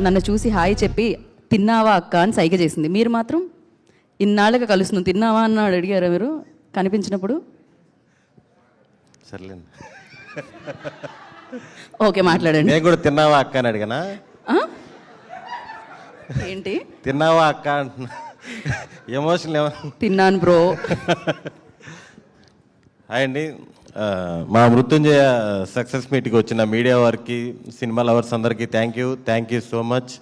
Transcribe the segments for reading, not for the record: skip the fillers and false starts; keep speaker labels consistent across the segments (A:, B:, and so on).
A: నన్ను చూసి హాయ్ చెప్పి తిన్నావా అక్క అని సైగ చేసింది. మీరు మాత్రం ఇన్నాళ్ళుగా కలుస్తున్నాం, తిన్నావా అన్నాడు అడిగారా మీరు కనిపించినప్పుడు?
B: సర్లేండి.
A: ఓకే మాట్లాడండి.
B: నేను కూడా తిన్నావా అక్క అని అడిగానా?
A: ఏంటి
B: తిన్నావా అక్క అంటున్నా, ఎమోషన్
A: తిన్నాను బ్రో.
B: హాయ్ అండి. మా మృత్యుంజయ సక్సెస్ మీట్కి వచ్చిన మీడియా వారికి, సినిమా లవర్స్ అందరికీ థ్యాంక్ యూ సో మచ్.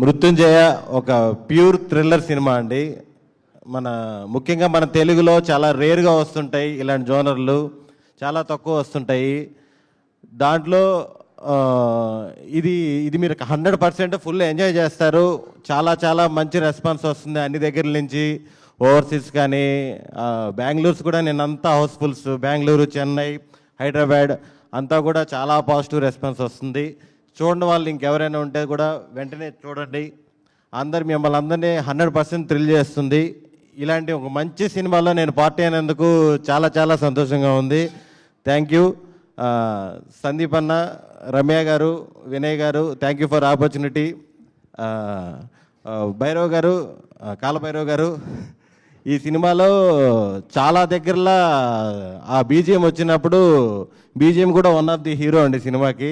B: మృత్యుంజయ ఒక ప్యూర్ థ్రిల్లర్ సినిమా అండి. ముఖ్యంగా మన తెలుగులో చాలా రేర్గా వస్తుంటాయి ఇలాంటి జోనర్లు, చాలా తక్కువ వస్తుంటాయి. దాంట్లో ఇది మీరు 100% ఫుల్ ఎంజాయ్ చేస్తారు. చాలా మంచి రెస్పాన్స్ వస్తుంది అన్ని దగ్గర నుంచి. ఓవర్సీస్ కానీ బెంగళూరుస్ కూడా నిన్నంతా హౌస్ఫుల్స్, బెంగళూరు, చెన్నై, హైదరాబాద్ అంతా కూడా చాలా పాజిటివ్ రెస్పాన్స్ వస్తుంది. చూడండి వాళ్ళు ఇంకెవరైనా ఉంటే కూడా వెంటనే చూడండి. మిమ్మల్ని అందరినీ 100% థ్రిల్ చేస్తుంది. ఇలాంటి ఒక మంచి సినిమాలో నేను పార్టీ అయినందుకు చాలా సంతోషంగా ఉంది. Thank you. సందీప్ అన్న, రమ్య గారు, వినయ్ గారు, thank you for opportunity. Bhairav గారు, కాలభైరవ్ గారు, ఈ సినిమాలో చాలా దగ్గరలో ఆ బీజిఎం వచ్చినప్పుడు బీజిఎం కూడా వన్ ఆఫ్ ది హీరో అండి సినిమాకి.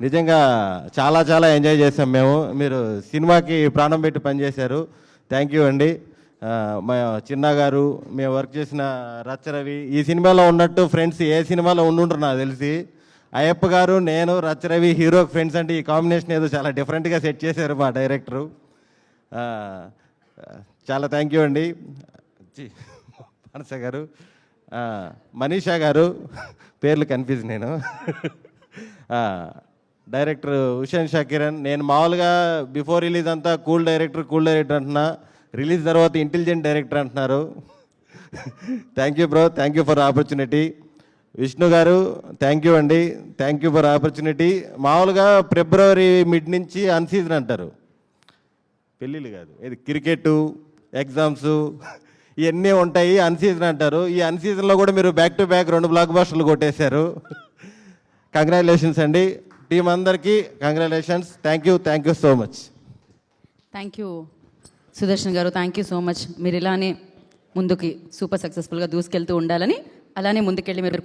B: నిజంగా చాలా ఎంజాయ్ చేసాం మేము. మీరు సినిమాకి ప్రాణం పెట్టి పనిచేశారు. థ్యాంక్ యూ అండి. మా చిన్న గారు, మేము వర్క్ చేసిన రచ్చరవి, ఈ సినిమాలో ఉన్నట్టు ఫ్రెండ్స్ ఏ సినిమాలో ఉండుంటారు నాకు తెలిసి. అయ్యప్ప గారు, నేను, రచ్చరవి హీరో ఫ్రెండ్స్ అంటే ఈ కాంబినేషన్ ఏదో చాలా డిఫరెంట్గా సెట్ చేశారు మా డైరెక్టరు. చాలా థ్యాంక్ యూ అండి. మనస గారు, మనీషా గారు, పేర్లు కన్ఫ్యూజ్ నేను. డైరెక్టర్ హుషేన్ షకీరన్. నేను మామూలుగా బిఫోర్ రిలీజ్ అంతా కూల్ డైరెక్టర్ అంటున్నా, రిలీజ్ తర్వాత ఇంటెలిజెంట్ డైరెక్టర్ అంటున్నారు. Thank you bro, thank you for opportunity. Vishnu గారు, థ్యాంక్ యూ అండి, థ్యాంక్ యూ ఫర్ ఆపర్చునిటీ. మామూలుగా ఫిబ్రవరి మిడ్ నుంచి అన్సీజన్ అంటారు, పెళ్ళిళ్ళు కాదు, ఇది క్రికెట్, ఎగ్జామ్స్ ఇవన్నీ ఉంటాయి, అన్సీజన్ అంటారు. ఈ అన్సీజన్లో కూడా మీరు బ్యాక్ టు బ్యాక్ 2 బ్లాక్ బస్టర్లు కొట్టేశారు. కంగ్రాచులేషన్స్ అండి. టీం అందరికీ congratulations. Thank you so much.
A: Thank you Sudarshan గారు, థ్యాంక్ యూ సో మచ్. మీరు ఇలానే ముందుకి సూపర్ సక్సెస్ఫుల్గా దూసుకెళ్తూ ఉండాలని, అలానే ముందుకెళ్ళి మీరు